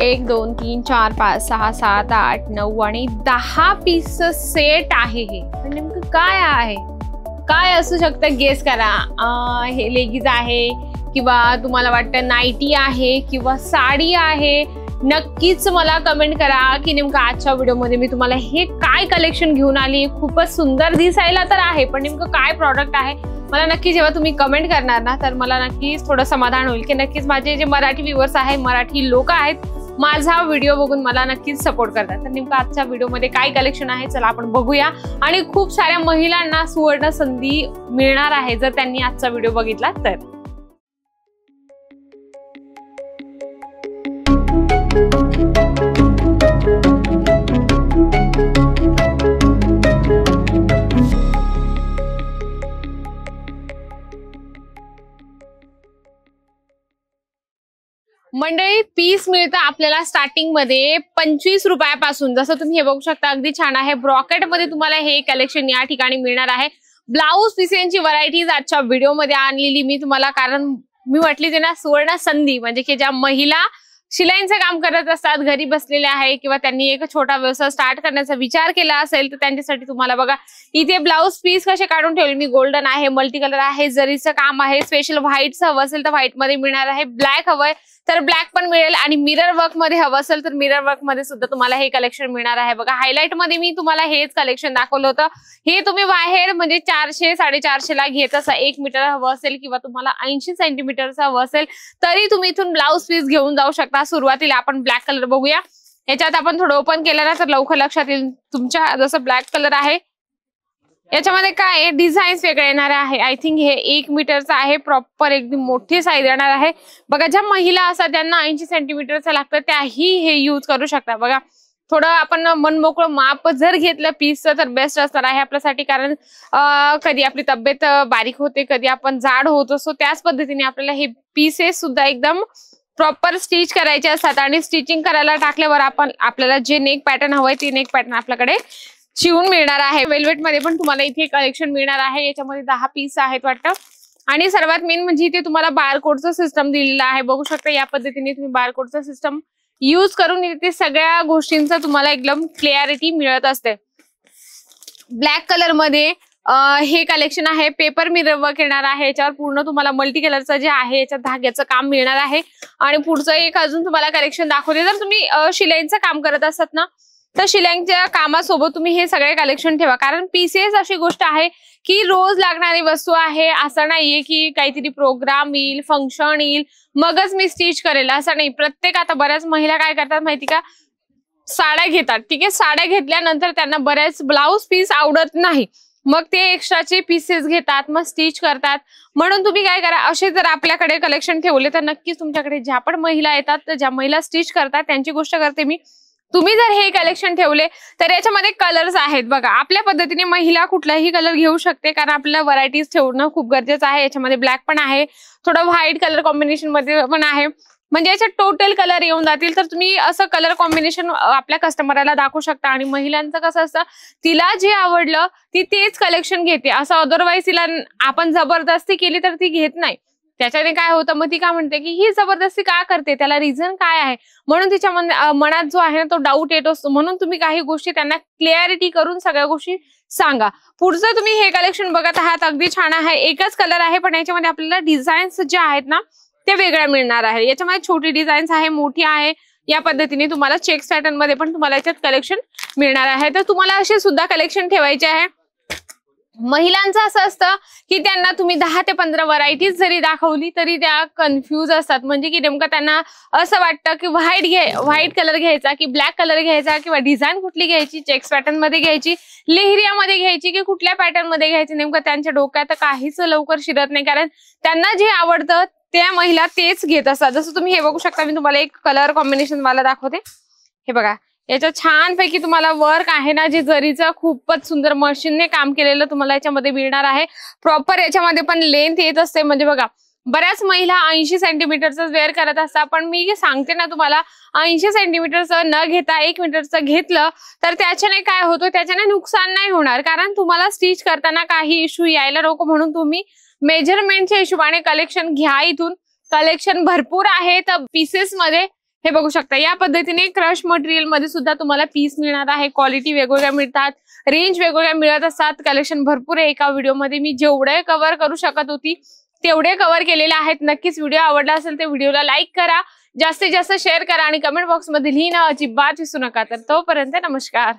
1 2 3 4 5 6 7 8 9 आणि 10 piece set आहे हे. पण नेमकं काय आहे, काय असू शकतं, गेस करा. हे लेगीज आहे किंवा तुम्हाला वाटतं नाईटी आहे किंवा साडी आहे. नक्कीच मला कमेंट करा की नेमकं आजच्या व्हिडिओमध्ये मी तुम्हाला हे काय कलेक्शन घेऊन आली. खूपच सुंदर दिसायला तर आहे, पण नेमकं काय प्रॉडक्ट आहे मला नक्की जेव्हा तुम्ही कमेंट करणार ना, तर मला नक्कीच थोडं समाधान होईल की नक्कीच माझे जे मराठी व्ह्यूअर्स आहेत, मराठी लोक आहेत, माझा व्हिडिओ बघून मला नक्कीच सपोर्ट करतात. तर नेमकं आजच्या व्हिडिओमध्ये काय कलेक्शन आहे चला आपण बघूया. आणि खूप साऱ्या महिलांना सुवर्ण संधी मिळणार आहे जर त्यांनी आजचा व्हिडिओ बघितला तर. मंडळी, पीस मिळतं आपल्याला स्टार्टिंग मध्ये 25 रुपयापासून. जसं तुम्ही हे बघू शकता, अगदी छान आहे. ब्रॉकेट मध्ये तुम्हाला हे कलेक्शन या ठिकाणी मिळणार आहे. ब्लाऊज पीसेंची व्हरायटीज आजच्या व्हिडिओमध्ये आणलेली मी तुम्हाला, कारण मी म्हटली ते ना सुवर्ण संधी, म्हणजे की ज्या महिला शिलाईचं काम करत असतात, घरी बसलेले आहे किंवा त्यांनी एक छोटा व्यवसाय स्टार्ट करण्याचा विचार केला असेल तर त्यांच्यासाठी तुम्हाला बघा इथे ब्लाऊज पीस कसे काढून ठेवले मी. गोल्डन आहे, मल्टी कलर आहे, जरीचं काम आहे, स्पेशल व्हाईटचं हवं असेल तर व्हाईट मध्ये मिळणार आहे, ब्लॅक हवंय तर ब्लॅक पण मिळेल, आणि मिरर वर्क मध्ये हवं असेल तर मिरर वर्क मध्ये सुद्धा तुम्हाला हे कलेक्शन मिळणार आहे. बघा हायलाइट मध्ये मी तुम्हाला हेच कलेक्शन दाखवलं होतं. हे तुम्ही बाहेर म्हणजे 400 450 ला घेत असा 1 मीटर हवं असेल किंवा तुम्हाला 80 सेंटीमीटरचं हवं असेल तरी तुम्ही इथून ब्लाऊज पीस घेऊन जाऊ शकता. सुरुवातीला आपण ब्लॅक कलर बघूया. याच्यात आपण थोडं ओपन केलं ना तर लवकर लक्षात येईल तुमच्या. जसं ब्लॅक कलर आहे याच्यामध्ये काय डिझाईन्स वेगळे येणार आहे. आय थिंक हे 1 मीटरचं आहे, प्रॉपर एकदम मोठी साईज येणार आहे. बघा ज्या महिला असतात त्यांना 80 सेंटीमीटरचं लागतं त्याही हे यूज करू शकता. बघा थोडं आपण मनमोकळं माप जर घेतलं पीसचं तर बेस्ट असणार आहे आपल्यासाठी, कारण कधी आपली तब्येत बारीक होते, कधी आपण जाड होत असतो, त्याच पद्धतीने आपल्याला हे पीसेस सुद्धा एकदम प्रॉपर स्टिच करायचे असतात. आणि स्टिचिंग करायला टाकल्यावर आपल्याला जे नेक पॅटर्न हवंय ते नेक पॅटर्न आपल्याकडे शिवून मिळणार आहे. वेल्वेट मध्ये पण तुम्हाला इथे कलेक्शन मिळणार आहे. याच्यामध्ये 10 पीस आहेत वाटतं. आणि सर्वात मेन म्हणजे इथे तुम्हाला बारकोडचं सिस्टम दिलेलं आहे. बघू शकता या पद्धतीने तुम्ही बारकोडचं सिस्टम यूज करून इथे सगळ्या गोष्टींचा तुम्हाला एकदम क्लिअरिटी मिळत असते. ब्लॅक कलर मध्ये हे कलेक्शन आहे. पेपर मिरर वर्क येणार आहे. याच्यावर पूर्ण तुम्हाला मल्टी कलरचं जे आहे याच्यात धाग्याचं काम मिळणार आहे. आणि पुढचं एक अजून तुम्हाला कलेक्शन दाखवते. जर तुम्ही शिलाईचं काम करत असतात ना तर शिलाईच्या कामासोबत तुम्ही हे सगळे कलेक्शन ठेवा, कारण पीसेस अशी गोष्ट आहे की रोज लागणारी वस्तू आहे. असं नाहीये की काहीतरी प्रोग्राम येईल, फंक्शन येईल मगच मी स्टिच करेल, असं नाही. प्रत्येक आता बऱ्याच महिला काय करतात माहिती का, साड्या घेतात. ठीक आहे, साड्या घेतल्यानंतर त्यांना बऱ्याच ब्लाऊज पीस आवडत नाही, मग ते एक्स्ट्राचे पीसेस घेतात, मग स्टिच करतात. म्हणून तुम्ही काय करा, असे जर आपल्याकडे कलेक्शन ठेवले तर नक्कीच तुमच्याकडे ज्या पण महिला येतात, तर ज्या महिला स्टिच करतात त्यांची गोष्ट करते मी, तुम्ही जर हे कलेक्शन ठेवले तर याच्यामध्ये कलर्स आहेत. बघा आपल्या पद्धतीने महिला कुठलाही कलर घेऊ शकते, कारण आपल्याला व्हरायटीज ठेवणं खूप गरजेचं आहे. याच्यामध्ये ब्लॅक पण आहे, थोडं व्हाईट कलर कॉम्बिनेशन मध्ये पण आहे, म्हणजे याच्यात टोटल कलर येऊन जातील. तर तुम्ही असं कलर कॉम्बिनेशन आपल्या कस्टमरला दाखवू शकता. आणि महिलांचं कसं असतं, तिला जे आवडलं ती तेच कलेक्शन घेते, असं अदरवाईज तिला आपण जबरदस्ती केली तर ती घेत नाही. त्याच्याने काय होतं, मग ती काय म्हणते की ही जबरदस्ती का करते, त्याला रिझन काय आहे, म्हणून तिच्या मनात जो आहे ना तो डाऊट येत असतो. म्हणून तुम्ही काही गोष्टी त्यांना क्लिअरिटी करून सगळ्या गोष्टी सांगा. पुढचं तुम्ही हे कलेक्शन बघत आहात, अगदी छान आहे. एकच कलर आहे पण याच्यामध्ये आपल्याला डिझाईन्स जे आहेत ना ते वेगळ्या मिळणार आहे. याच्यामध्ये छोटी डिझाईन्स आहे, मोठी आहे. या पद्धतीने तुम्हाला चेक्स पॅटर्न मध्ये पण तुम्हाला याच्यात कलेक्शन मिळणार आहे. तर तुम्हाला असे सुद्धा कलेक्शन ठेवायचे आहे. महिलांचं असं असतं की त्यांना तुम्ही 10 ते 15 व्हरायटीज जरी दाखवली तरी त्या कन्फ्यूज असतात, म्हणजे की नेमकं त्यांना असं वाटतं की व्हाईट कलर घ्यायचा की ब्लॅक कलर घ्यायचा, किंवा डिझाईन कुठली घ्यायची, चेक्स पॅटर्न मध्ये घ्यायची, लेहरिया मध्ये घ्यायची की कुठल्या पॅटर्न मध्ये घ्यायची. नेमकं त्यांच्या डोक्यात काहीच लवकर शिरत नाही, कारण त्यांना जे आवडतं त्या महिला तेच घेत असतात. जसं तुम्ही हे बघू शकता, मी तुम्हाला एक कलर कॉम्बिनेशन मला दाखवते. हे बघा याच्यात छानपैकी तुम्हाला वर्क आहे ना, जे जरीचं खूपच सुंदर मशीनने काम केलेलं तुम्हाला याच्यामध्ये मिळणार आहे. प्रॉपर याच्यामध्ये पण लेंथ येत असते, म्हणजे बघा बऱ्याच महिला 80 सेंटीमीटरचं वेअर करत असतात, पण मी सांगते ना तुम्हाला 80 सेंटीमीटरचं न घेता 1 मीटरचं घेतलं तर त्याच्याने काय होतं, त्याच्याने नुकसान नाही होणार, कारण तुम्हाला स्टिच करताना काही इश्यू यायला नको. म्हणून तुम्ही मेजरमेंटच्या हिशोबाने कलेक्शन घ्या. इथून कलेक्शन भरपूर आहे. तर पीसेस मध्ये हे बघू शकता या पद्धतीने क्रश मटेरियल मध्ये सुद्धा तुम्हाला पीस मिळणार आहे. क्वालिटी वेगवेगळ्या मिळतात, रेंज वेगवेगळ्या मिळत असतात. कलेक्शन भरपूर आहे. एका व्हिडिओमध्ये मी जेवढे कव्हर करू शकत होती तेवढे कव्हर केलेले आहेत. नक्कीच व्हिडिओ आवडला असेल तर व्हिडिओला लाईक करा, जास्तीत जास्त शेअर करा आणि कमेंट बॉक्स मध्ये लिहिणं अजिबात विसरू नका. तर तोपर्यंत नमस्कार.